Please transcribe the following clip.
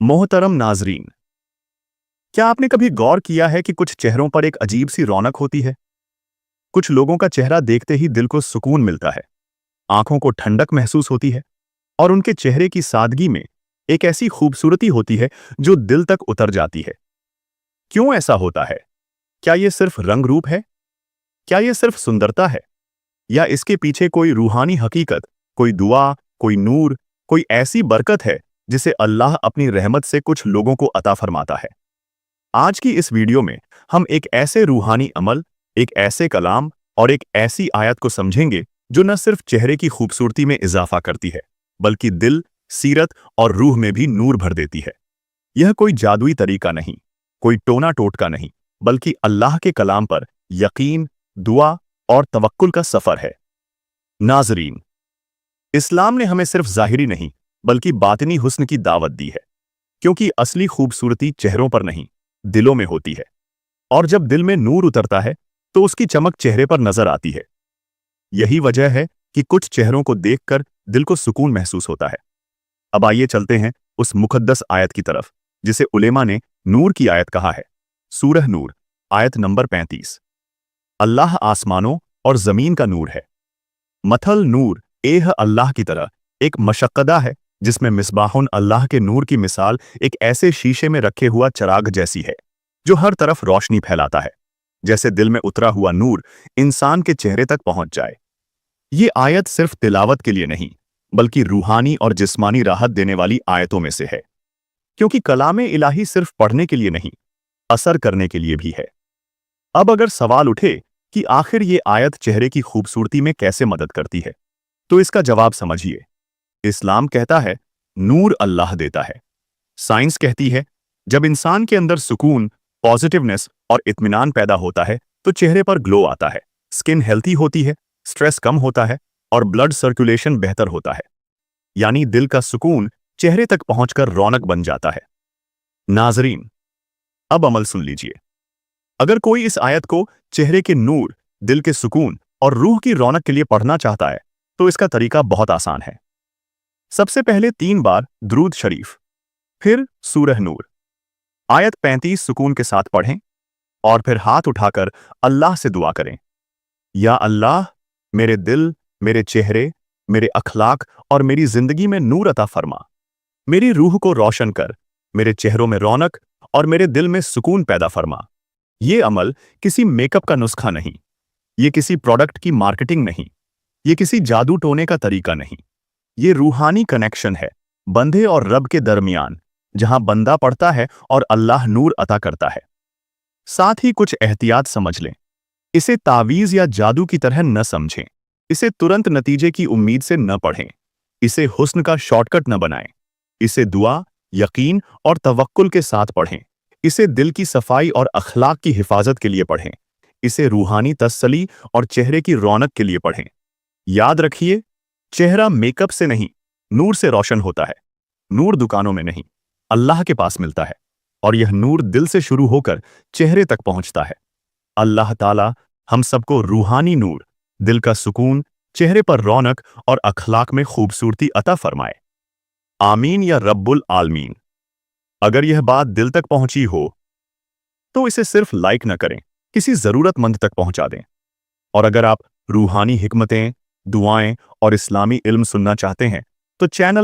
मोहतरम नाजरीन, क्या आपने कभी गौर किया है कि कुछ चेहरों पर एक अजीब सी रौनक होती है? कुछ लोगों का चेहरा देखते ही दिल को सुकून मिलता है, आंखों को ठंडक महसूस होती है और उनके चेहरे की सादगी में एक ऐसी खूबसूरती होती है जो दिल तक उतर जाती है। क्यों ऐसा होता है? क्या ये सिर्फ रंग रूप है? क्या ये सिर्फ सुंदरता है? या इसके पीछे कोई रूहानी हकीकत, कोई दुआ, कोई नूर, कोई ऐसी बरकत है जिसे अल्लाह अपनी रहमत से कुछ लोगों को अता फरमाता है? आज की इस वीडियो में हम एक ऐसे रूहानी अमल, एक ऐसे कलाम और एक ऐसी आयत को समझेंगे जो न सिर्फ चेहरे की खूबसूरती में इजाफा करती है, बल्कि दिल, सीरत और रूह में भी नूर भर देती है। यह कोई जादुई तरीका नहीं, कोई टोना टोटका नहीं, बल्कि अल्लाह के कलाम पर यकीन, दुआ और तवक्कुल का सफर है। नाजरीन, इस्लाम ने हमें सिर्फ ज़ाहिरी नहीं, बल्कि बातिनी हुस्न की दावत दी है, क्योंकि असली खूबसूरती चेहरों पर नहीं, दिलों में होती है। और जब दिल में नूर उतरता है तो उसकी चमक चेहरे पर नजर आती है। यही वजह है कि कुछ चेहरों को देखकर दिल को सुकून महसूस होता है। अब आइए चलते हैं उस मुकद्दस आयत की तरफ जिसे उलेमा ने नूर की आयत कहा है। सूरह नूर, आयत नंबर 35। अल्लाह आसमानों और जमीन का नूर है। मथल नूर एह अल्लाह की तरह एक मशक्कदा है जिसमें मिसबाहुन अल्लाह के नूर की मिसाल एक ऐसे शीशे में रखे हुआ चराग जैसी है जो हर तरफ रोशनी फैलाता है। जैसे दिल में उतरा हुआ नूर इंसान के चेहरे तक पहुंच जाए। ये आयत सिर्फ तिलावत के लिए नहीं, बल्कि रूहानी और जिस्मानी राहत देने वाली आयतों में से है, क्योंकि कलामे इलाही सिर्फ पढ़ने के लिए नहीं, असर करने के लिए भी है। अब अगर सवाल उठे कि आखिर ये आयत चेहरे की खूबसूरती में कैसे मदद करती है, तो इसका जवाब समझिए। इस्लाम कहता है नूर अल्लाह देता है। साइंस कहती है जब इंसान के अंदर सुकून, पॉजिटिवनेस और इत्मीनान पैदा होता है तो चेहरे पर ग्लो आता है, स्किन हेल्थी होती है, स्ट्रेस कम होता है और ब्लड सर्कुलेशन बेहतर होता है। यानी दिल का सुकून चेहरे तक पहुंचकर रौनक बन जाता है। नाजरीन, अब अमल सुन लीजिए। अगर कोई इस आयत को चेहरे के नूर, दिल के सुकून और रूह की रौनक के लिए पढ़ना चाहता है तो इसका तरीका बहुत आसान है। सबसे पहले 3 बार दुरूद शरीफ, फिर सूरह नूर, आयत 35 सुकून के साथ पढ़ें और फिर हाथ उठाकर अल्लाह से दुआ करें। या अल्लाह, मेरे दिल, मेरे चेहरे, मेरे अखलाक और मेरी जिंदगी में नूर अता फरमा। मेरी रूह को रोशन कर, मेरे चेहरों में रौनक और मेरे दिल में सुकून पैदा फरमा। ये अमल किसी मेकअप का नुस्खा नहीं, ये किसी प्रोडक्ट की मार्केटिंग नहीं, ये किसी जादू टोने का तरीका नहीं। ये रूहानी कनेक्शन है, बंदे और रब के दरमियान, जहां बंदा पढ़ता है और अल्लाह नूर अता करता है। साथ ही कुछ एहतियात समझ लें। इसे तावीज़ या जादू की तरह न समझें। इसे तुरंत नतीजे की उम्मीद से न पढ़ें। इसे हुस्न का शॉर्टकट न बनाएं। इसे दुआ, यकीन और तवक्कुल के साथ पढ़ें। इसे दिल की सफाई और अखलाक की हिफाजत के लिए पढ़ें। इसे रूहानी तसल्ली और चेहरे की रौनक के लिए पढ़ें। याद रखिए, चेहरा मेकअप से नहीं, नूर से रोशन होता है। नूर दुकानों में नहीं, अल्लाह के पास मिलता है, और यह नूर दिल से शुरू होकर चेहरे तक पहुंचता है। अल्लाह ताला हम सबको रूहानी नूर, दिल का सुकून, चेहरे पर रौनक और अखलाक में खूबसूरती अता फरमाए। आमीन या रब्बुल आलमीन। अगर यह बात दिल तक पहुंची हो तो इसे सिर्फ लाइक न करें, किसी जरूरतमंद तक पहुंचा दें। और अगर आप रूहानी हिकमतें, दुआएं और इस्लामी इल्म सुनना चाहते हैं तो चैनल